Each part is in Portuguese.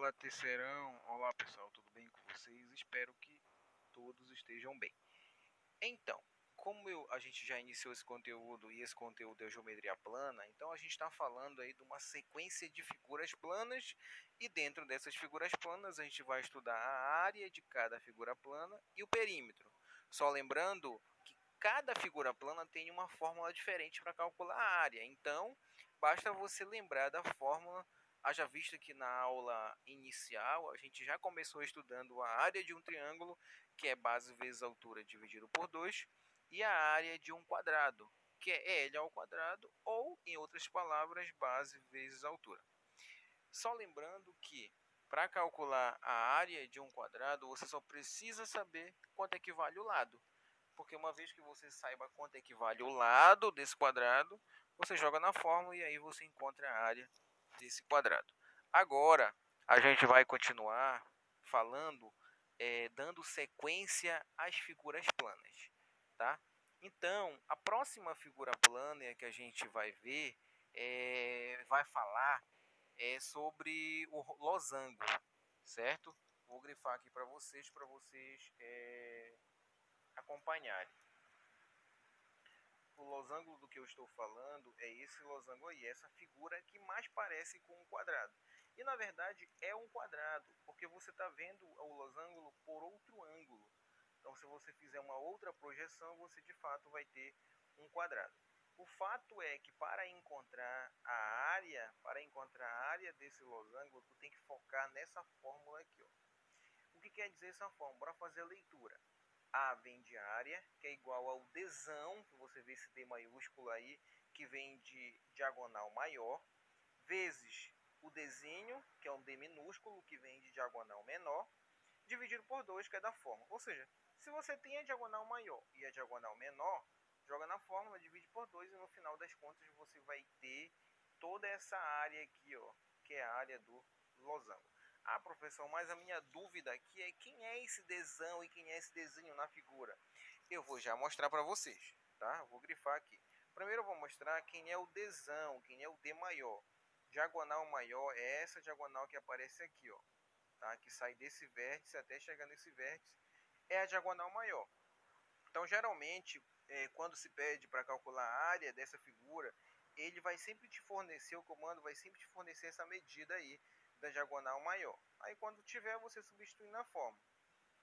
Olá, terceirão. Olá, pessoal, tudo bem com vocês? Espero que todos estejam bem. Então, a gente já iniciou esse conteúdo e esse conteúdo é geometria plana, então a gente está falando aí de uma sequência de figuras planas e dentro dessas figuras planas a gente vai estudar a área de cada figura plana e o perímetro. Só lembrando que cada figura plana tem uma fórmula diferente para calcular a área, então basta você lembrar da fórmula. Haja visto que na aula inicial a gente já começou estudando a área de um triângulo, que é base vezes altura dividido por 2, e a área de um quadrado, que é L ao quadrado, ou, em outras palavras, base vezes altura. Só lembrando que, para calcular a área de um quadrado, você só precisa saber quanto equivale o lado. Porque uma vez que você saiba quanto equivale o lado desse quadrado, você joga na fórmula e aí você encontra a área desse quadrado. Agora, a gente vai continuar falando, dando sequência às figuras planas, tá? Então, a próxima figura plana que a gente vai ver, vai falar sobre o losango, certo? Vou grifar aqui para vocês acompanharem. O losango do que eu estou falando é esse losango aí, essa figura que mais parece com um quadrado. E na verdade é um quadrado, porque você está vendo o losango por outro ângulo. Então se você fizer uma outra projeção, você de fato vai ter um quadrado. O fato é que para encontrar a área desse losango, tu tem que focar nessa fórmula aqui, ó. O que quer dizer essa fórmula? Bora fazer a leitura. A vem de área, que é igual ao Dzão, que você vê esse D maiúsculo aí, que vem de diagonal maior, vezes o Dzinho, que é um D minúsculo, que vem de diagonal menor, dividido por 2, que é da fórmula. Ou seja, se você tem a diagonal maior e a diagonal menor, joga na fórmula, divide por 2 e no final das contas você vai ter toda essa área aqui, ó, que é a área do losango. Ah, professor, mas a minha dúvida aqui é quem é esse Dzão e quem é esse Dzinho na figura. Eu vou já mostrar para vocês, tá? Vou grifar aqui. Primeiro eu vou mostrar quem é o Dzão, quem é o D maior. Diagonal maior é essa diagonal que aparece aqui, ó, tá? Que sai desse vértice até chegar nesse vértice, é a diagonal maior. Então, geralmente, quando se pede para calcular a área dessa figura, ele vai sempre te fornecer, o comando vai sempre te fornecer essa medida aí da diagonal maior. Aí, quando tiver, você substitui na fórmula.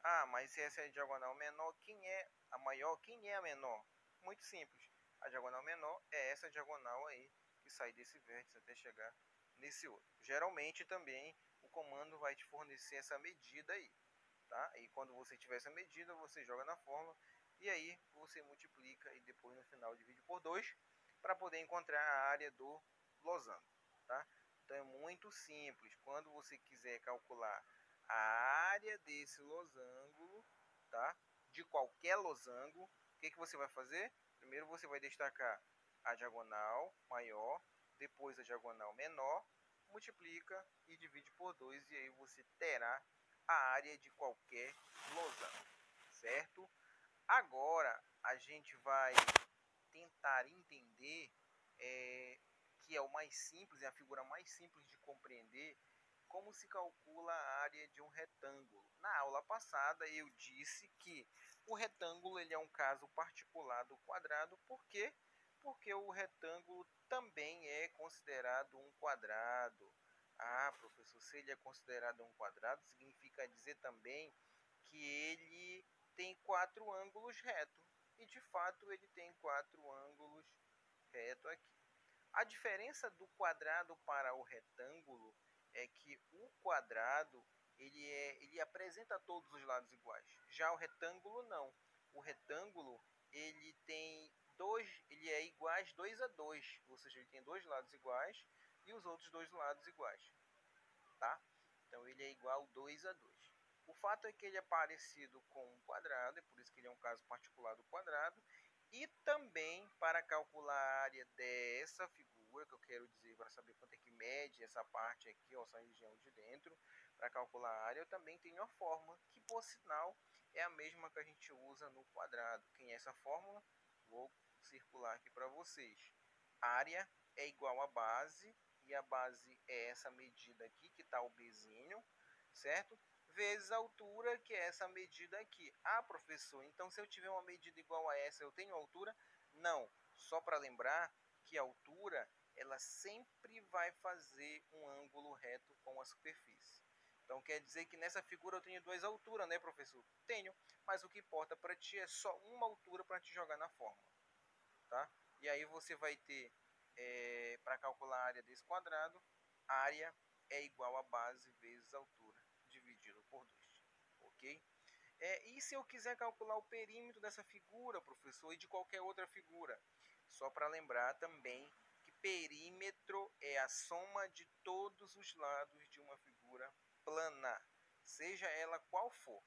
Ah, mas se essa é a diagonal menor, quem é a maior? Quem é a menor? Muito simples. A diagonal menor é essa diagonal aí que sai desse vértice até chegar nesse outro. Geralmente também o comando vai te fornecer essa medida aí, tá? E quando você tiver essa medida, você joga na fórmula e aí você multiplica e depois no final divide por 2 para poder encontrar a área do losango, tá? Então é muito simples. Quando você quiser calcular a área desse losango, tá? De qualquer losango, o que você vai fazer? Primeiro você vai destacar a diagonal maior, depois a diagonal menor, multiplica e divide por 2 e aí você terá a área de qualquer losango, certo? Agora a gente vai tentar entender, que é o mais simples, é a figura mais simples de compreender, como se calcula a área de um retângulo. Na aula passada eu disse que o retângulo ele é um caso particular do quadrado, por quê? Porque o retângulo também é considerado um quadrado. Ah, professor, se ele é considerado um quadrado, significa dizer também que ele tem 4 ângulos retos. E de fato ele tem 4 ângulos retos aqui. A diferença do quadrado para o retângulo é que o quadrado ele apresenta todos os lados iguais. Já o retângulo não. O retângulo ele tem ele é iguais 2 a 2, ou seja, ele tem dois lados iguais e os outros dois lados iguais, tá? Então ele é igual 2 a 2. O fato é que ele é parecido com um quadrado, é por isso que ele é um caso particular do quadrado. E também para calcular a área dessa figura, que eu quero dizer, para saber quanto é que mede essa parte aqui, ó, essa região de dentro, para calcular a área, eu também tenho a fórmula, que por sinal é a mesma que a gente usa no quadrado. Quem é essa fórmula? Vou circular aqui para vocês. Área é igual a base e a base é essa medida aqui, que está o Bzinho, certo? Vezes a altura, que é essa medida aqui. Ah, professor, então se eu tiver uma medida igual a essa, eu tenho altura? Não, só para lembrar que a altura, ela sempre vai fazer um ângulo reto com a superfície. Então quer dizer que nessa figura eu tenho duas alturas, né, professor? Tenho, mas o que importa para ti é só uma altura para te jogar na fórmula, tá? E aí você vai ter, para calcular a área desse quadrado, área é igual a base vezes altura, dividido por 2, ok? E se eu quiser calcular o perímetro dessa figura, professor, e de qualquer outra figura? Só para lembrar também que perímetro é a soma de todos os lados de uma figura plana, seja ela qual for.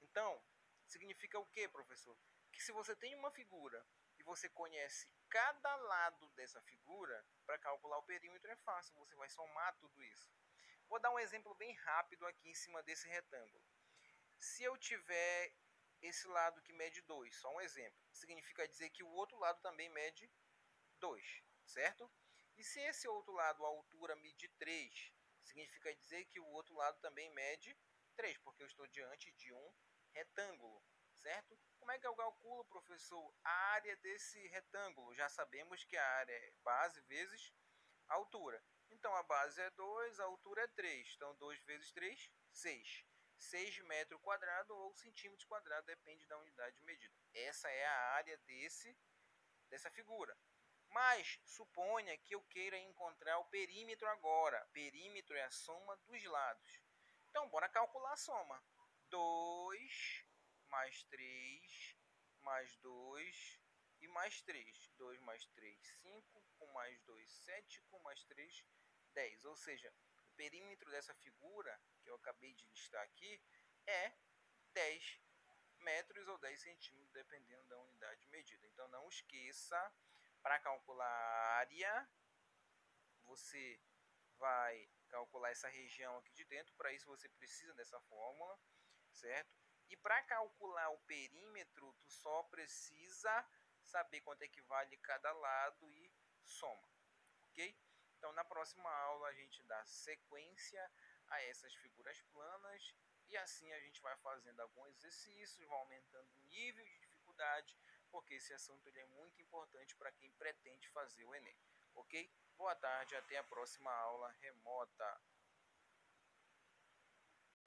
Então, significa o que, professor? Que se você tem uma figura e você conhece cada lado dessa figura, para calcular o perímetro é fácil, você vai somar tudo isso. Vou dar um exemplo bem rápido aqui em cima desse retângulo. Se eu tiver esse lado que mede 2, só um exemplo, significa dizer que o outro lado também mede 2, certo? E se esse outro lado, a altura, mede 3, significa dizer que o outro lado também mede 3, porque eu estou diante de um retângulo, certo? Como é que eu calculo, professor, a área desse retângulo? Já sabemos que a área é base vezes a altura. Então, a base é 2, a altura é 3. Então, 2 vezes 3, 6. 6 metros quadrados ou centímetros quadrados, depende da unidade de medida. Essa é a área dessa figura. Mas suponha que eu queira encontrar o perímetro agora. Perímetro é a soma dos lados. Então, bora calcular a soma. 2 mais 3 mais 2 e mais 3. 2 mais 3, 5. Com mais 2, 7. Com mais 3, 10. Ou seja, o perímetro dessa figura, que eu acabei de listar aqui, é 10 metros ou 10 centímetros, dependendo da unidade de medida. Então, não esqueça, para calcular a área, você vai calcular essa região aqui de dentro. Para isso, você precisa dessa fórmula, certo? E para calcular o perímetro, tu só precisa saber quanto equivale cada lado e soma, ok? Então, na próxima aula, a gente dá sequência a essas figuras planas e assim a gente vai fazendo alguns exercícios, vai aumentando o nível de dificuldade, porque esse assunto ele é muito importante para quem pretende fazer o Enem, ok? Boa tarde, até a próxima aula remota.